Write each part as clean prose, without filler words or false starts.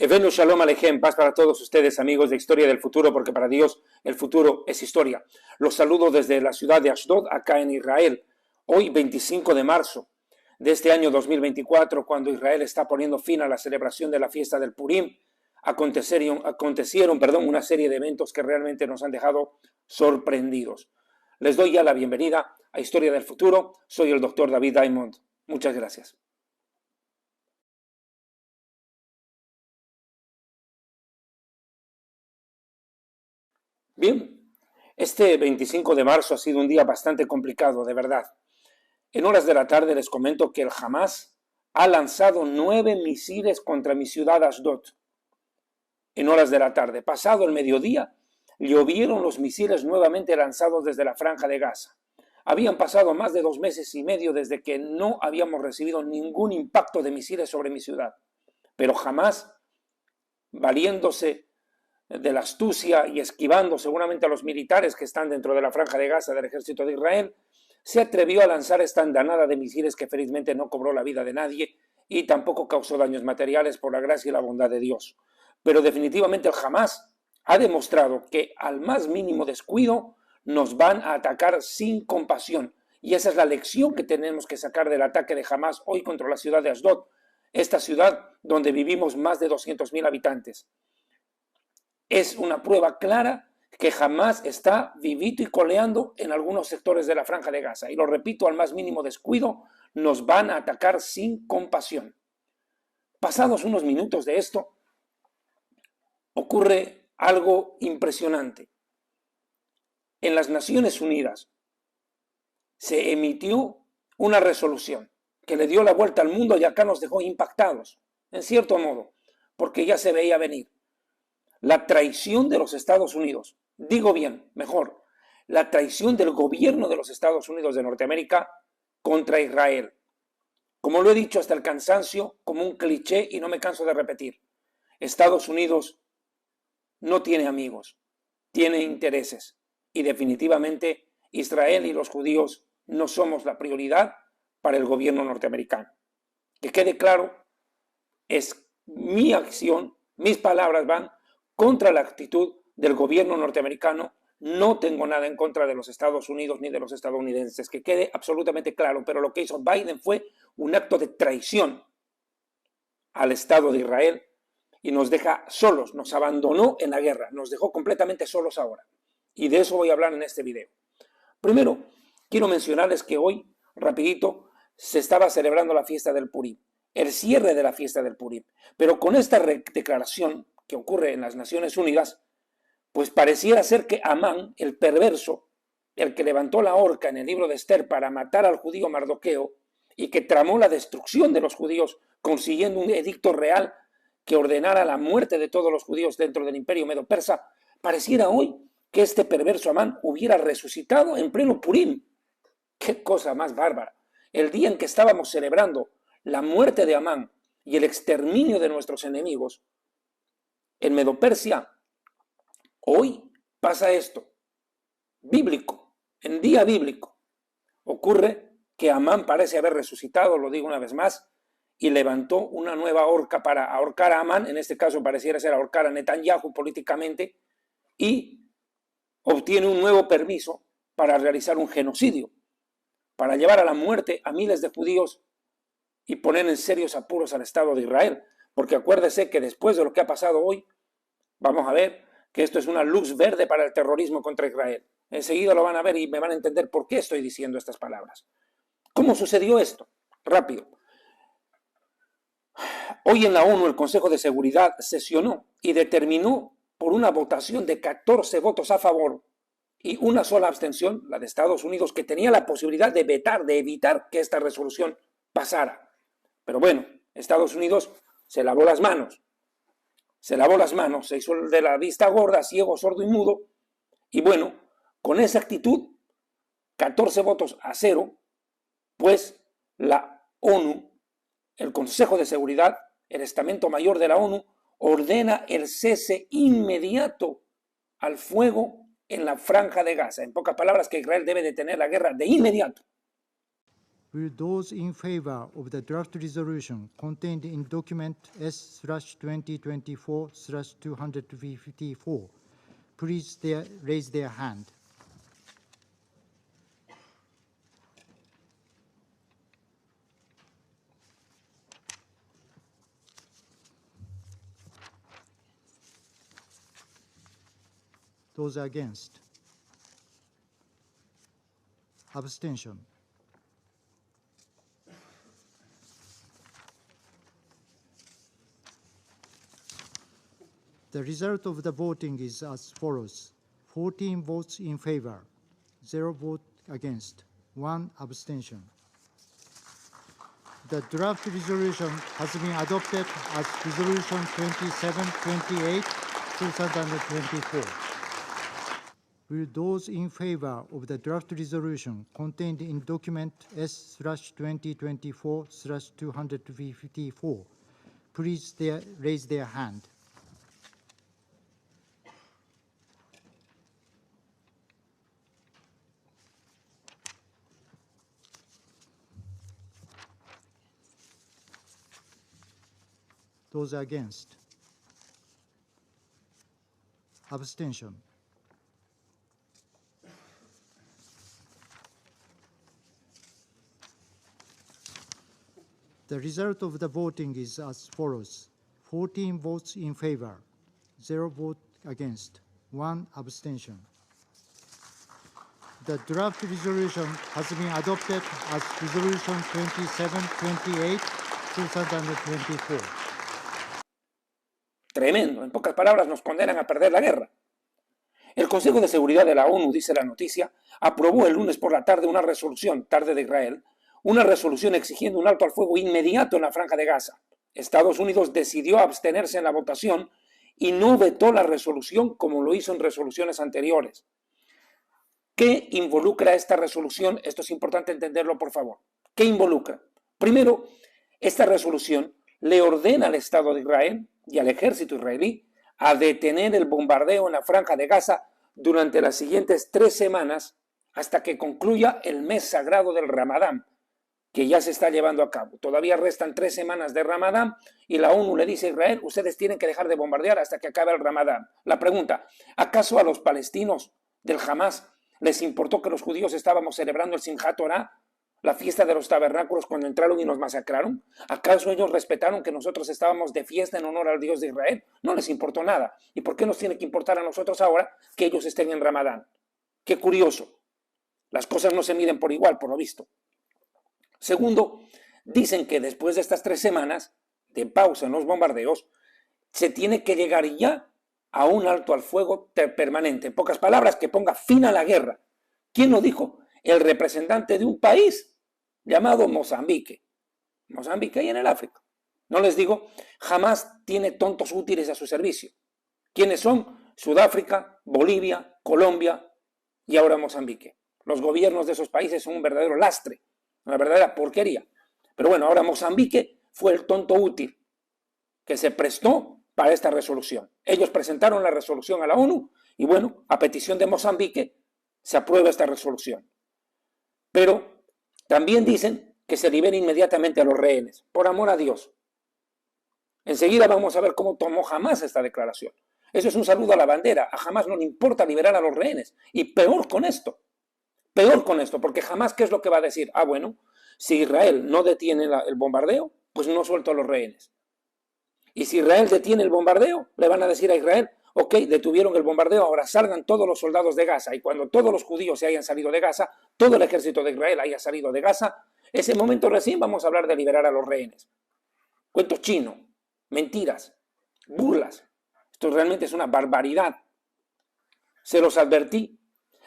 Evenu Shalom Alejem, paz para todos ustedes, amigos de Historia del Futuro, porque para Dios el futuro es historia. Los saludo desde la ciudad de Ashdod, acá en Israel, hoy 25 de marzo de este año 2024, cuando Israel está poniendo fin a la celebración de la fiesta del Purim. Acontecieron una serie de eventos que realmente nos han dejado sorprendidos. Les doy ya la bienvenida a Historia del Futuro. Soy el doctor David Diamond. Muchas gracias. Bien, este 25 de marzo ha sido un día bastante complicado, de verdad. En horas de la tarde les comento que el Hamas ha lanzado 9 misiles contra mi ciudad Ashdod. En horas de la tarde, pasado el mediodía, llovieron los misiles nuevamente lanzados desde la Franja de Gaza. Habían pasado más de 2 meses y medio desde que no habíamos recibido ningún impacto de misiles sobre mi ciudad. Pero jamás, valiéndose de la astucia y esquivando seguramente a los militares que están dentro de la Franja de Gaza del ejército de Israel, se atrevió a lanzar esta andanada de misiles que felizmente no cobró la vida de nadie y tampoco causó daños materiales por la gracia y la bondad de Dios. Pero definitivamente el Hamas ha demostrado que al más mínimo descuido nos van a atacar sin compasión. Y esa es la lección que tenemos que sacar del ataque de Hamas hoy contra la ciudad de Ashdod, esta ciudad donde vivimos más de 200.000 habitantes. Es una prueba clara que Hamas está vivito y coleando en algunos sectores de la Franja de Gaza. Y lo repito, al más mínimo descuido nos van a atacar sin compasión. Pasados unos minutos de esto, ocurre algo impresionante. En las Naciones Unidas se emitió una resolución que le dio la vuelta al mundo y acá nos dejó impactados, en cierto modo, porque ya se veía venir. La traición de los Estados Unidos, digo bien, mejor, la traición del gobierno de los Estados Unidos de Norteamérica contra Israel. Como lo he dicho hasta el cansancio, como un cliché y no me canso de repetir, Estados Unidos no tiene amigos, tiene intereses y definitivamente Israel y los judíos no somos la prioridad para el gobierno norteamericano. Que quede claro, es mi acción, mis palabras van contra la actitud del gobierno norteamericano. No tengo nada en contra de los Estados Unidos ni de los estadounidenses, que quede absolutamente claro, pero lo que hizo Biden fue un acto de traición al Estado de Israel y nos deja solos, nos abandonó en la guerra, nos dejó completamente solos ahora. Y de eso voy a hablar en este video. Primero, quiero mencionarles que hoy, rapidito, se estaba celebrando la fiesta del Purim, el cierre de la fiesta del Purim. Pero con esta declaración que ocurre en las Naciones Unidas, pues pareciera ser que Amán, el perverso, el que levantó la horca en el libro de Esther para matar al judío Mardoqueo y que tramó la destrucción de los judíos consiguiendo un edicto real que ordenara la muerte de todos los judíos dentro del imperio medo-persa, pareciera hoy que este perverso Amán hubiera resucitado en pleno Purim. ¡Qué cosa más bárbara! El día en que estábamos celebrando la muerte de Amán y el exterminio de nuestros enemigos, en Medo-Persia, hoy pasa esto, bíblico, en día bíblico. Ocurre que Amán parece haber resucitado, lo digo una vez más, y levantó una nueva horca para ahorcar a Amán, en este caso pareciera ser ahorcar a Netanyahu políticamente, y obtiene un nuevo permiso para realizar un genocidio, para llevar a la muerte a miles de judíos y poner en serios apuros al Estado de Israel. Porque acuérdese que después de lo que ha pasado hoy, vamos a ver que esto es una luz verde para el terrorismo contra Israel. Enseguida lo van a ver y me van a entender por qué estoy diciendo estas palabras. ¿Cómo sucedió esto? Rápido. Hoy en la ONU el Consejo de Seguridad sesionó y determinó por una votación de 14 votos a favor y una sola abstención, la de Estados Unidos, que tenía la posibilidad de vetar, de evitar que esta resolución pasara. Pero bueno, Estados Unidos se lavó las manos. Se hizo el de la vista gorda, ciego, sordo y mudo. Y bueno, con esa actitud, 14 votos a 0, pues la ONU, el Consejo de Seguridad, el estamento mayor de la ONU, ordena el cese inmediato al fuego en la Franja de Gaza. En pocas palabras, que Israel debe detener la guerra de inmediato. Will those in favor of the draft resolution contained in document S/2024/254 please raise their hand? Those against? Abstention. The result of the voting is as follows: 14 votes in favor, 0 vote against, 1 abstention. The draft resolution has been adopted as Resolution 2728, 2024. Will those in favor of the draft resolution contained in document S/2024/254 please raise their hand? Those against? Abstention. The result of the voting is as follows: 14 votes in favor, 0 vote against, 1 abstention. The draft resolution has been adopted as Resolution 2728, 2024. Tremendo. En pocas palabras, nos condenan a perder la guerra. El Consejo de Seguridad de la ONU, dice la noticia, aprobó el lunes por la tarde una resolución, tarde de Israel, una resolución exigiendo un alto al fuego inmediato en la Franja de Gaza. Estados Unidos decidió abstenerse en la votación y no vetó la resolución como lo hizo en resoluciones anteriores. ¿Qué involucra esta resolución? Esto es importante entenderlo, por favor. ¿Qué involucra? Primero, esta resolución le ordena al Estado de Israel y al ejército israelí a detener el bombardeo en la Franja de Gaza durante las siguientes 3 semanas hasta que concluya el mes sagrado del Ramadán, que ya se está llevando a cabo. Todavía restan 3 semanas de Ramadán y la ONU le dice a Israel: ustedes tienen que dejar de bombardear hasta que acabe el Ramadán. La pregunta: ¿acaso a los palestinos del Hamas les importó que los judíos estábamos celebrando el Simchat Torah, la fiesta de los tabernáculos, cuando entraron y nos masacraron? ¿Acaso ellos respetaron que nosotros estábamos de fiesta en honor al Dios de Israel? No les importó nada. ¿Y por qué nos tiene que importar a nosotros ahora que ellos estén en Ramadán? Qué curioso. Las cosas no se miden por igual, por lo visto. Segundo, dicen que después de estas 3 semanas de pausa en los bombardeos, se tiene que llegar ya a un alto al fuego permanente. En pocas palabras, que ponga fin a la guerra. ¿Quién lo dijo? El representante de un país llamado Mozambique. Mozambique, ahí en el África. No les digo, jamás tiene tontos útiles a su servicio. ¿Quiénes son? Sudáfrica, Bolivia, Colombia y ahora Mozambique. Los gobiernos de esos países son un verdadero lastre, una verdadera porquería. Pero bueno, ahora Mozambique fue el tonto útil que se prestó para esta resolución. Ellos presentaron la resolución a la ONU y bueno, a petición de Mozambique se aprueba esta resolución. Pero también dicen que se libere inmediatamente a los rehenes, por amor a Dios. Enseguida vamos a ver cómo tomó Hamás esta declaración. Eso es un saludo a la bandera. A Hamás no le importa liberar a los rehenes. Y peor con esto, porque Hamás, ¿qué es lo que va a decir? Ah, bueno, si Israel no detiene el bombardeo, pues no suelto a los rehenes. Y si Israel detiene el bombardeo, le van a decir a Israel: ok, detuvieron el bombardeo, ahora salgan todos los soldados de Gaza. Y cuando todos los judíos se hayan salido de Gaza, todo el ejército de Israel haya salido de Gaza, ese momento recién vamos a hablar de liberar a los rehenes. Cuento chino, mentiras, burlas. Esto realmente es una barbaridad. Se los advertí.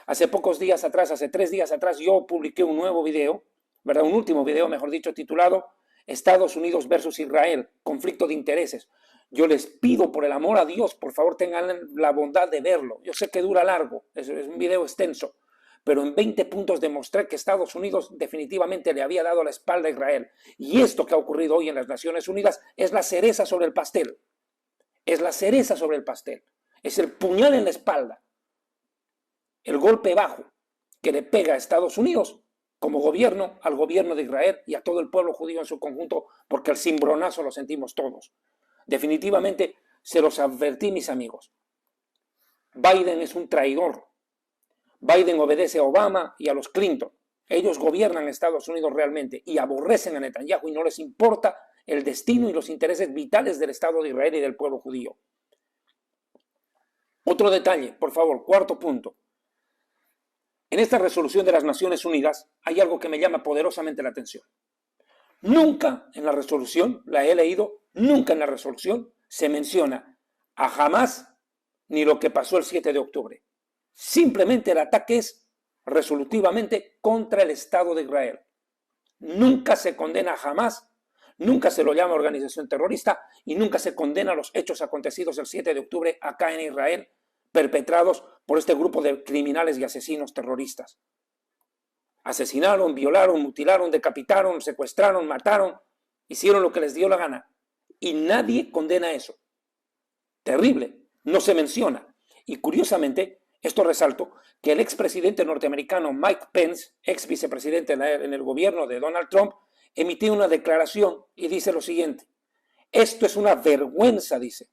Hace pocos días atrás, hace 3 días atrás, yo publiqué un nuevo video, ¿verdad? Un último video, mejor dicho, titulado Estados Unidos versus Israel, conflicto de intereses. Yo les pido, por el amor a Dios, por favor tengan la bondad de verlo. Yo sé que dura largo, es un video extenso, pero en 20 puntos demostré que Estados Unidos definitivamente le había dado la espalda a Israel. Y esto que ha ocurrido hoy en las Naciones Unidas es la cereza sobre el pastel. Es la cereza sobre el pastel. Es el puñal en la espalda. El golpe bajo que le pega a Estados Unidos como gobierno, al gobierno de Israel y a todo el pueblo judío en su conjunto, porque el cimbronazo lo sentimos todos. Definitivamente, se los advertí, mis amigos. Biden es un traidor. Biden obedece a Obama y a los Clinton. Ellos gobiernan Estados Unidos realmente y aborrecen a Netanyahu y no les importa el destino y los intereses vitales del Estado de Israel y del pueblo judío. Otro detalle, por favor, cuarto punto. En esta resolución de las Naciones Unidas hay algo que me llama poderosamente la atención. Nunca en la resolución, la he leído, nunca en la resolución se menciona a Hamás ni lo que pasó el 7 de octubre. Simplemente el ataque es resolutivamente contra el Estado de Israel. Nunca se condena a Hamás, nunca se lo llama organización terrorista y nunca se condena los hechos acontecidos el 7 de octubre acá en Israel, perpetrados por este grupo de criminales y asesinos terroristas. Asesinaron, violaron, mutilaron, decapitaron, secuestraron, mataron, hicieron lo que les dio la gana. Y nadie condena eso. Terrible, no se menciona. Y curiosamente, esto resalto, que el expresidente norteamericano Mike Pence, ex vicepresidente en el gobierno de Donald Trump, emitió una declaración y dice lo siguiente: esto es una vergüenza, dice.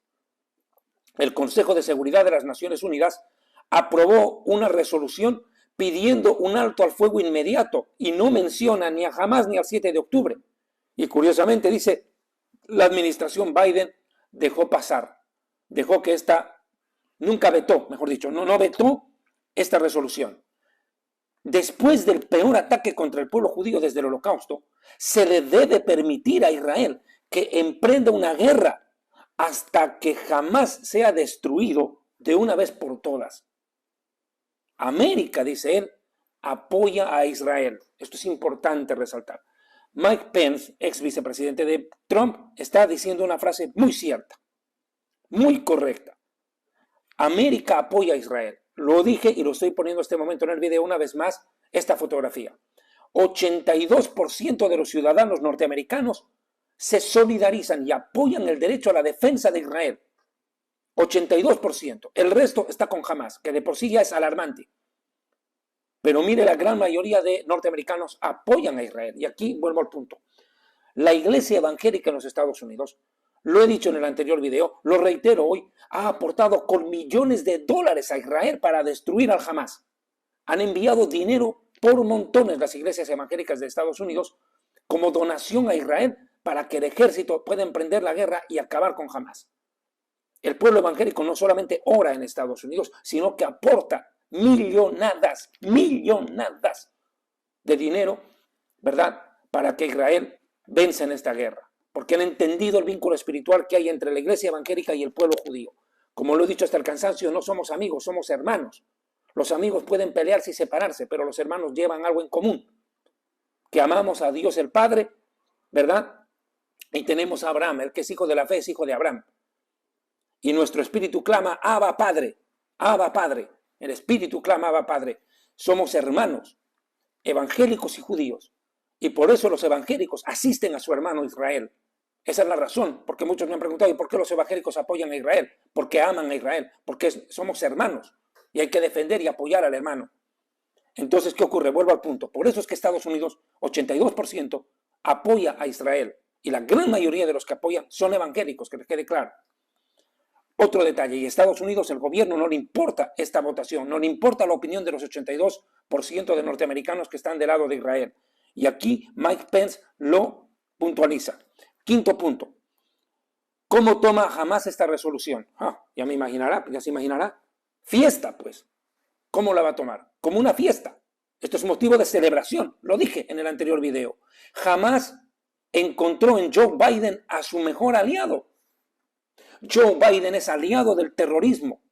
El Consejo de Seguridad de las Naciones Unidas aprobó una resolución pidiendo un alto al fuego inmediato y no menciona ni a Hamás ni al 7 de octubre. Y curiosamente dice, la administración Biden dejó pasar, dejó que nunca vetó, mejor dicho, no vetó esta resolución. Después del peor ataque contra el pueblo judío desde el Holocausto, se le debe permitir a Israel que emprenda una guerra hasta que jamás sea destruido de una vez por todas. América, dice él, apoya a Israel. Esto es importante resaltar. Mike Pence, ex vicepresidente de Trump, está diciendo una frase muy cierta, muy correcta. América apoya a Israel. Lo dije y lo estoy poniendo en este momento en el video una vez más, esta fotografía. 82% de los ciudadanos norteamericanos se solidarizan y apoyan el derecho a la defensa de Israel. 82%. El resto está con Hamás, que de por sí ya es alarmante. Pero mire, la gran mayoría de norteamericanos apoyan a Israel. Y aquí vuelvo al punto. La iglesia evangélica en los Estados Unidos, lo he dicho en el anterior video, lo reitero hoy, ha aportado con millones de dólares a Israel para destruir al Hamás. Han enviado dinero por montones las iglesias evangélicas de Estados Unidos como donación a Israel para que el ejército pueda emprender la guerra y acabar con Hamás. El pueblo evangélico no solamente ora en Estados Unidos, sino que aporta millonadas de dinero, ¿verdad?, para que Israel venza en esta guerra, porque han entendido el vínculo espiritual que hay entre la iglesia evangélica y el pueblo judío. Como lo he dicho hasta el cansancio, no somos amigos, somos hermanos. Los amigos pueden pelearse y separarse, pero los hermanos llevan algo en común, que amamos a Dios el Padre, ¿verdad?, y tenemos a Abraham, el que es hijo de la fe es hijo de Abraham. Y nuestro espíritu clama, Abba Padre, Abba Padre. El espíritu clama, Abba Padre. Somos hermanos, evangélicos y judíos. Y por eso los evangélicos asisten a su hermano Israel. Esa es la razón, porque muchos me han preguntado, ¿y por qué los evangélicos apoyan a Israel? Porque aman a Israel, porque somos hermanos y hay que defender y apoyar al hermano. Entonces, ¿qué ocurre? Vuelvo al punto. Por eso es que Estados Unidos, 82%, apoya a Israel. Y la gran mayoría de los que apoyan son evangélicos, que les quede claro. Otro detalle, y a Estados Unidos el gobierno no le importa esta votación, no le importa la opinión de los 82% de norteamericanos que están del lado de Israel. Y aquí Mike Pence lo puntualiza. Quinto punto. ¿Cómo toma Hamás esta resolución? Ya se imaginará. Fiesta, pues. ¿Cómo la va a tomar? Como una fiesta. Esto es motivo de celebración. Lo dije en el anterior video. Hamás encontró en Joe Biden a su mejor aliado. Joe Biden es aliado del terrorismo.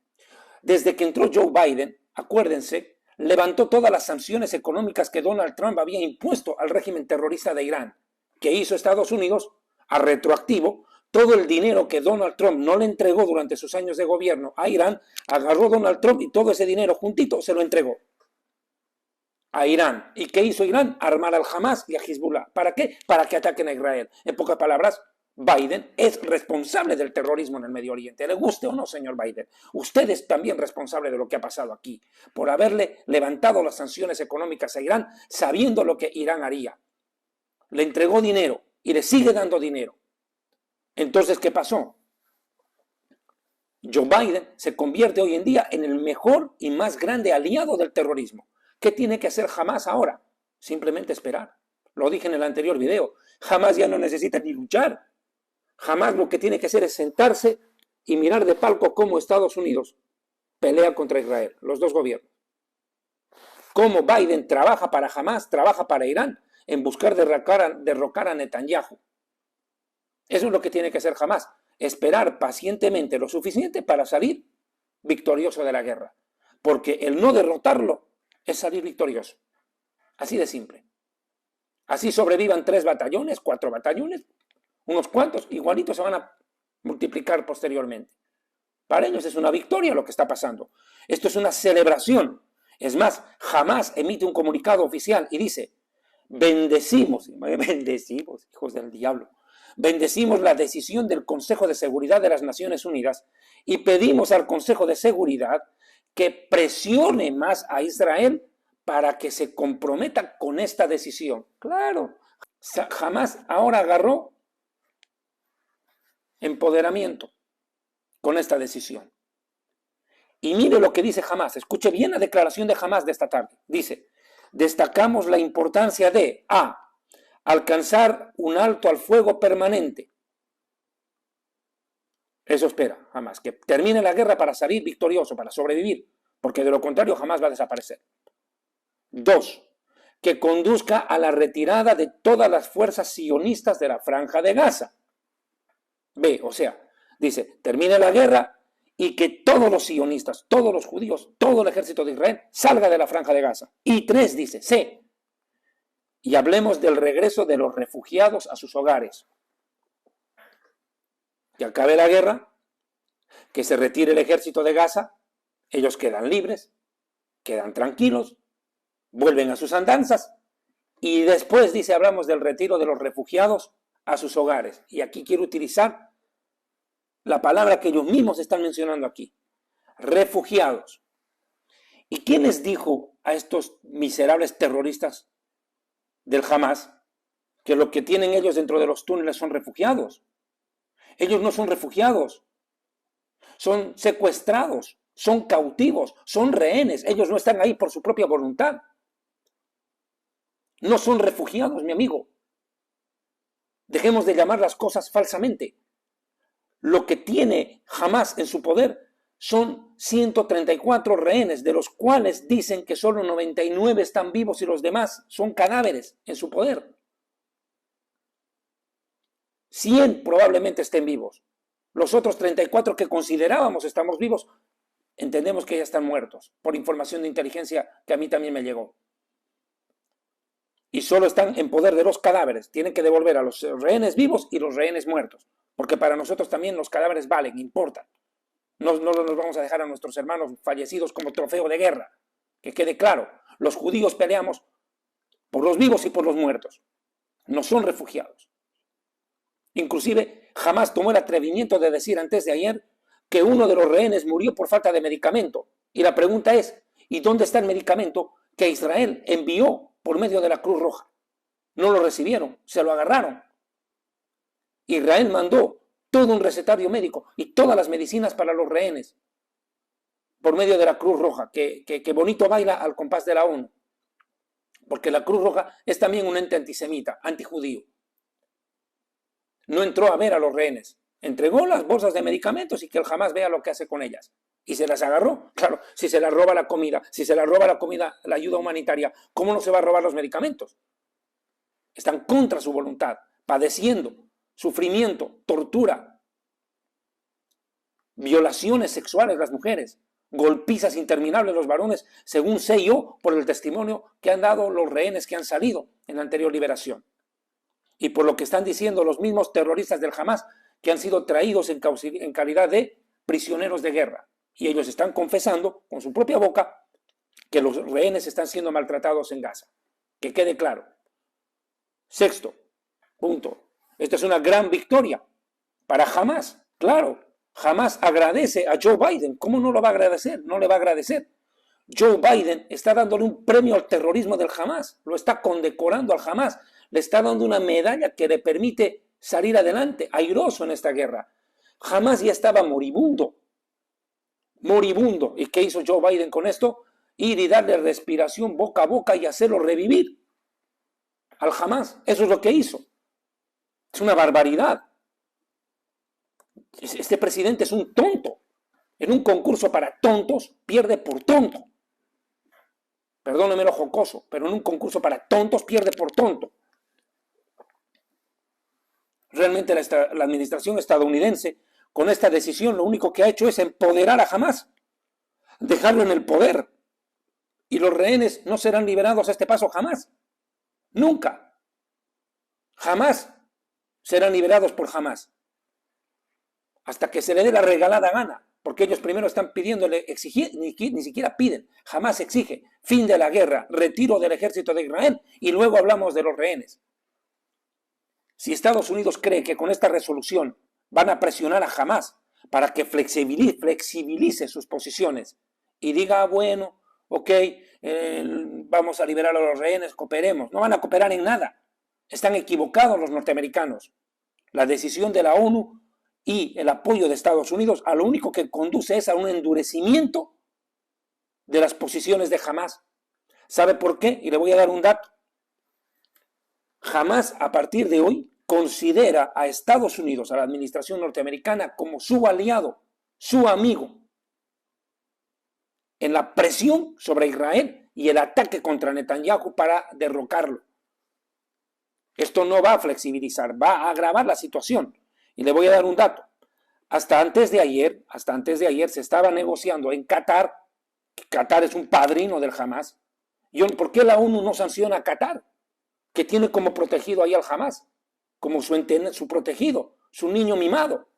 Desde que entró Joe Biden, acuérdense, levantó todas las sanciones económicas que Donald Trump había impuesto al régimen terrorista de Irán. ¿Qué hizo Estados Unidos? A retroactivo, todo el dinero que Donald Trump no le entregó durante sus años de gobierno a Irán, agarró Donald Trump y todo ese dinero juntito se lo entregó a Irán. ¿Y qué hizo Irán? Armar al Hamás y a Hezbollah. ¿Para qué? Para que ataquen a Israel. En pocas palabras, Biden es responsable del terrorismo en el Medio Oriente. Le guste o no, señor Biden, usted es también responsable de lo que ha pasado aquí, por haberle levantado las sanciones económicas a Irán sabiendo lo que Irán haría. Le entregó dinero y le sigue dando dinero. Entonces, ¿qué pasó? Joe Biden se convierte hoy en día en el mejor y más grande aliado del terrorismo. ¿Qué tiene que hacer Hamás ahora? Simplemente esperar. Lo dije en el anterior video. Hamás ya no necesita ni luchar. Hamás lo que tiene que hacer es sentarse y mirar de palco cómo Estados Unidos pelea contra Israel, los dos gobiernos. Cómo Biden trabaja para Hamás, trabaja para Irán, en buscar derrocar a Netanyahu. Eso es lo que tiene que hacer Hamás. Esperar pacientemente lo suficiente para salir victorioso de la guerra. Porque el no derrotarlo es salir victorioso. Así de simple. Así sobrevivan 3 batallones, 4 batallones, unos cuantos, igualitos se van a multiplicar posteriormente. Para ellos es una victoria lo que está pasando. Esto es una celebración. Es más, Hamás emite un comunicado oficial y dice, bendecimos, hijos del diablo, bendecimos la decisión del Consejo de Seguridad de las Naciones Unidas y pedimos al Consejo de Seguridad que presione más a Israel para que se comprometa con esta decisión. Claro, Hamás ahora agarró empoderamiento con esta decisión. Y mire lo que dice Hamás, escuche bien la declaración de Hamás de esta tarde. Dice, destacamos la importancia de A, alcanzar un alto al fuego permanente. Eso espera Hamás, que termine la guerra para salir victorioso, para sobrevivir, porque de lo contrario Hamás va a desaparecer. 2, que conduzca a la retirada de todas las fuerzas sionistas de la Franja de Gaza. B, o sea, dice, termine la guerra y que todos los sionistas, todos los judíos, todo el ejército de Israel salga de la Franja de Gaza. Y 3, dice, C, y hablemos del regreso de los refugiados a sus hogares. Que acabe la guerra, que se retire el ejército de Gaza, ellos quedan libres, quedan tranquilos, vuelven a sus andanzas y después, dice, hablamos del retiro de los refugiados a sus hogares. Y aquí quiero utilizar la palabra que ellos mismos están mencionando aquí, refugiados. ¿Y quién les dijo a estos miserables terroristas del Hamás que lo que tienen ellos dentro de los túneles son refugiados? Ellos no son refugiados, son secuestrados, son cautivos, son rehenes. Ellos no están ahí por su propia voluntad. No son refugiados, mi amigo. Dejemos de llamar las cosas falsamente. Lo que tiene Hamás en su poder son 134 rehenes, de los cuales dicen que solo 99 están vivos y los demás son cadáveres en su poder. 100 probablemente estén vivos. Los otros 34 que considerábamos estamos vivos, entendemos que ya están muertos, por información de inteligencia que a mí también me llegó. Y solo están en poder de los cadáveres. Tienen que devolver a los rehenes vivos y los rehenes muertos. Porque para nosotros también los cadáveres valen, importan. No nos vamos a dejar a nuestros hermanos fallecidos como trofeo de guerra. Que quede claro, los judíos peleamos por los vivos y por los muertos. No son refugiados. Inclusive, Hamás tomó el atrevimiento de decir antes de ayer que uno de los rehenes murió por falta de medicamento. Y la pregunta es, ¿y dónde está el medicamento que Israel envió por medio de la Cruz Roja? No lo recibieron, se lo agarraron. Israel mandó todo un recetario médico y todas las medicinas para los rehenes por medio de la Cruz Roja, que bonito baila al compás de la ONU. Porque la Cruz Roja es también un ente antisemita, antijudío. No entró a ver a los rehenes, entregó las bolsas de medicamentos y que él jamás vea lo que hace con ellas. Y se las agarró. Claro, si se las roba la comida, la ayuda humanitaria, ¿cómo no se va a robar los medicamentos? Están contra su voluntad, padeciendo sufrimiento, tortura, violaciones sexuales las mujeres, golpizas interminables los varones, según sé yo por el testimonio que han dado los rehenes que han salido en la anterior liberación. Y por lo que están diciendo los mismos terroristas del Hamás que han sido traídos en calidad de prisioneros de guerra. Y ellos están confesando con su propia boca que los rehenes están siendo maltratados en Gaza. Que quede claro. Sexto punto. Esta es una gran victoria para Hamás. Claro, Hamás agradece a Joe Biden. ¿Cómo no lo va a agradecer? No le va a agradecer. Joe Biden está dándole un premio al terrorismo del Hamás. Lo está condecorando al Hamás. Le está dando una medalla que le permite salir adelante, airoso en esta guerra. Hamás ya estaba moribundo. Moribundo. ¿Y qué hizo Joe Biden con esto? Ir y darle respiración boca a boca y hacerlo revivir al Hamás. Eso es lo que hizo. Es una barbaridad. Este presidente es un tonto. En un concurso para tontos, pierde por tonto. Perdóneme lo jocoso, pero en un concurso para tontos, pierde por tonto. Realmente la administración estadounidense, con esta decisión, lo único que ha hecho es empoderar a Hamás, dejarlo en el poder. Y los rehenes no serán liberados a este paso jamás. Nunca. Jamás serán liberados por Hamás. Hasta que se le dé la regalada gana. Porque ellos primero están pidiéndole, exigir, ni siquiera piden. Jamás exige fin de la guerra, retiro del ejército de Israel y luego hablamos de los rehenes. Si Estados Unidos cree que con esta resolución van a presionar a Hamás para que flexibilice sus posiciones y diga, bueno, ok, vamos a liberar a los rehenes, cooperemos. No van a cooperar en nada. Están equivocados los norteamericanos. La decisión de la ONU y el apoyo de Estados Unidos a lo único que conduce es a un endurecimiento de las posiciones de Hamás. ¿Sabe por qué? Y le voy a dar un dato. Hamás, a partir de hoy, considera a Estados Unidos, a la administración norteamericana, como su aliado, su amigo, en la presión sobre Israel y el ataque contra Netanyahu para derrocarlo. Esto no va a flexibilizar, va a agravar la situación. Y le voy a dar un dato. Hasta antes de ayer se estaba negociando en Qatar, que Qatar es un padrino del Hamás. ¿Por qué la ONU no sanciona a Qatar? Que tiene como protegido ahí al Hamás, como su protegido, su niño mimado.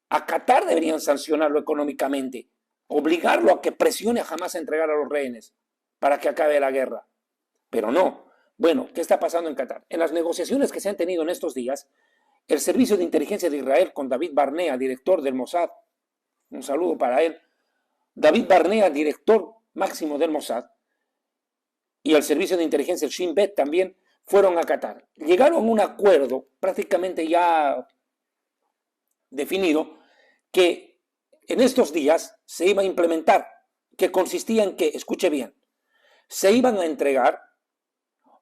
A Qatar deberían sancionarlo económicamente, obligarlo a que presione a Hamás a entregar a los rehenes para que acabe la guerra. Pero no. Bueno, ¿qué está pasando en Qatar? En las negociaciones que se han tenido en estos días, el Servicio de Inteligencia de Israel con David Barnea, director del Mossad, un saludo para él, David Barnea, director máximo del Mossad, y el Servicio de Inteligencia, el Shin Bet, también fueron a Qatar. Llegaron a un acuerdo prácticamente ya definido que en estos días se iba a implementar, que consistía en que, escuche bien, se iban a entregar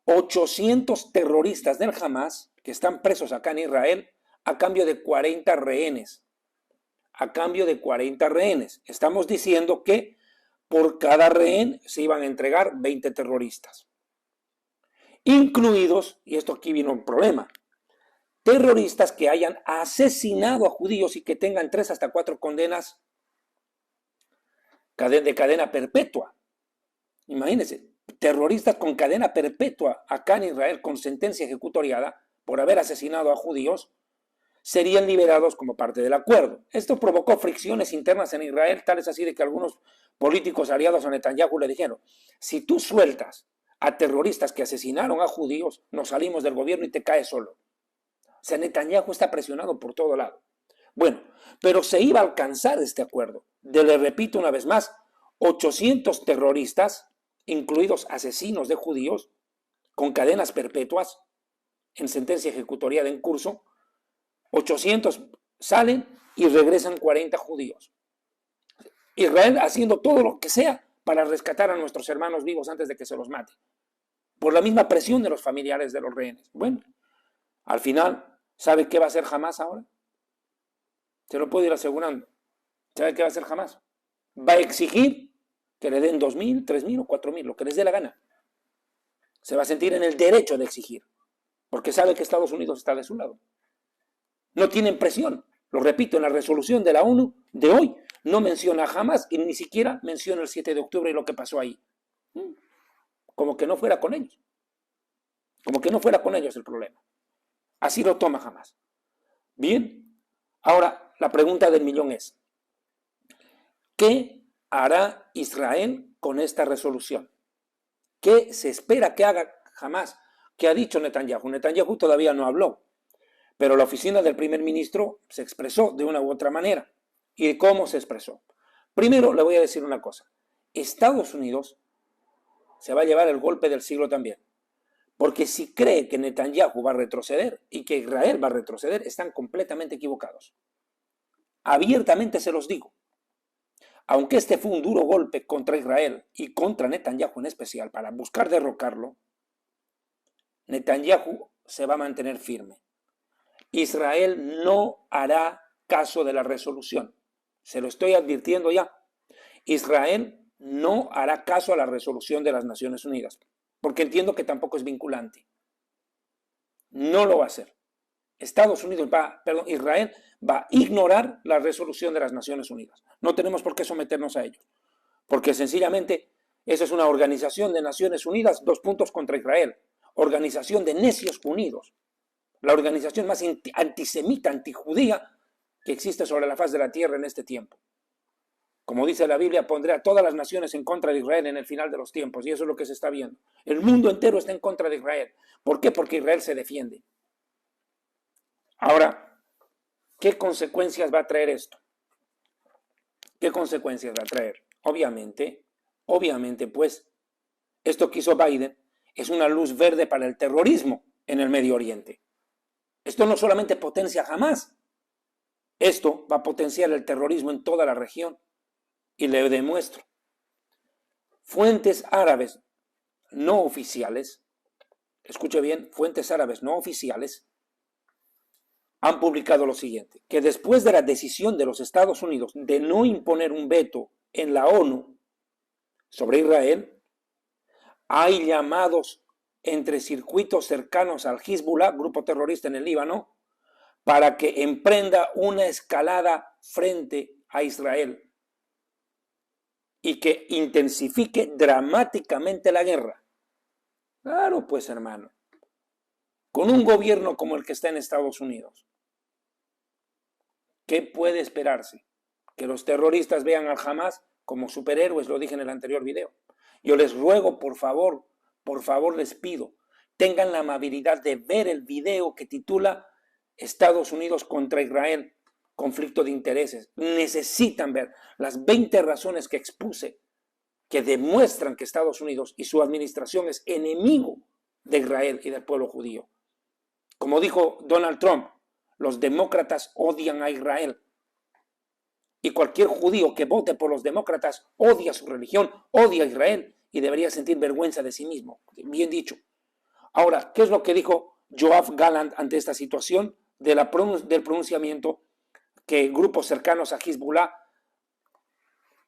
800 terroristas del Hamás que están presos acá en Israel a cambio de 40 rehenes. A cambio de 40 rehenes. Estamos diciendo que por cada rehén se iban a entregar 20 terroristas. Incluidos, y esto aquí vino un problema, terroristas que hayan asesinado a judíos y que tengan 3 hasta 4 condenas de cadena perpetua. Imagínense, terroristas con cadena perpetua acá en Israel con sentencia ejecutoriada por haber asesinado a judíos serían liberados como parte del acuerdo. Esto provocó fricciones internas en Israel, tales así de que algunos políticos aliados a Netanyahu le dijeron, si tú sueltas a terroristas que asesinaron a judíos, nos salimos del gobierno y te caes solo. O sea, Netanyahu está presionado por todo lado. Bueno, pero se iba a alcanzar este acuerdo. Le repito una vez más, 800 terroristas, incluidos asesinos de judíos, con cadenas perpetuas, en sentencia ejecutoriada en curso, 800 salen y regresan 40 judíos. Israel haciendo todo lo que sea para rescatar a nuestros hermanos vivos antes de que se los mate, por la misma presión de los familiares de los rehenes. Bueno, al final, ¿sabe qué va a hacer Hamás ahora? Se lo puedo ir asegurando. ¿Sabe qué va a hacer Hamás? Va a exigir que le den 2.000, 3.000 o 4.000, lo que les dé la gana. Se va a sentir en el derecho de exigir, porque sabe que Estados Unidos está de su lado. No tienen presión. Lo repito, en la resolución de la ONU de hoy no menciona a Hamás y ni siquiera menciona el 7 de octubre y lo que pasó ahí. Como que no fuera con ellos. Como que no fuera con ellos el problema. Así lo toma Hamás. Bien, ahora la pregunta del millón es, ¿qué hará Israel con esta resolución? ¿Qué se espera que haga Hamás? ¿Qué ha dicho Netanyahu? Netanyahu todavía no habló. Pero la oficina del primer ministro se expresó de una u otra manera. ¿Y cómo se expresó? Primero le voy a decir una cosa. Estados Unidos se va a llevar el golpe del siglo también. Porque si cree que Netanyahu va a retroceder y que Israel va a retroceder, están completamente equivocados. Abiertamente se los digo. Aunque este fue un duro golpe contra Israel y contra Netanyahu en especial para buscar derrocarlo, Netanyahu se va a mantener firme. Israel no hará caso de la resolución. Se lo estoy advirtiendo ya. Israel no hará caso a la resolución de las Naciones Unidas, porque entiendo que tampoco es vinculante. No lo va a hacer. Israel va a ignorar la resolución de las Naciones Unidas. No tenemos por qué someternos a ellos, porque sencillamente esa es una organización de Naciones Unidas, 2 puntos contra Israel. Organización de Necios Unidos, la organización más antisemita, antijudía que existe sobre la faz de la tierra en este tiempo. Como dice la Biblia, pondré a todas las naciones en contra de Israel en el final de los tiempos, y eso es lo que se está viendo. El mundo entero está en contra de Israel. ¿Por qué? Porque Israel se defiende. Ahora, ¿qué consecuencias va a traer esto? ¿Qué consecuencias va a traer? Obviamente, pues, esto que hizo Biden es una luz verde para el terrorismo en el Medio Oriente. Esto no solamente potencia Hamás, esto va a potenciar el terrorismo en toda la región. Y le demuestro. Fuentes árabes no oficiales, escuche bien, fuentes árabes no oficiales, han publicado lo siguiente, que después de la decisión de los Estados Unidos de no imponer un veto en la ONU sobre Israel, hay llamados entre circuitos cercanos al Hezbollah, grupo terrorista en el Líbano, para que emprenda una escalada frente a Israel y que intensifique dramáticamente la guerra. Claro, pues, hermano, con un gobierno como el que está en Estados Unidos, ¿qué puede esperarse? Que los terroristas vean al Hamás como superhéroes, lo dije en el anterior video. Yo les ruego, por favor les pido, tengan la amabilidad de ver el video que titula Estados Unidos contra Israel, conflicto de intereses. Necesitan ver las 20 razones que expuse que demuestran que Estados Unidos y su administración es enemigo de Israel y del pueblo judío. Como dijo Donald Trump, los demócratas odian a Israel. Y cualquier judío que vote por los demócratas odia su religión, odia a Israel y debería sentir vergüenza de sí mismo. Bien dicho. Ahora, ¿qué es lo que dijo Yoav Gallant ante esta situación del pronunciamiento que grupos cercanos a Hezbollah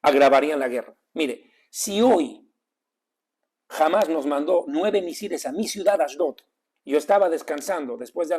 agravarían la guerra? Mire, si hoy Hamás nos mandó 9 misiles a mi ciudad, Ashdod, yo estaba descansando después de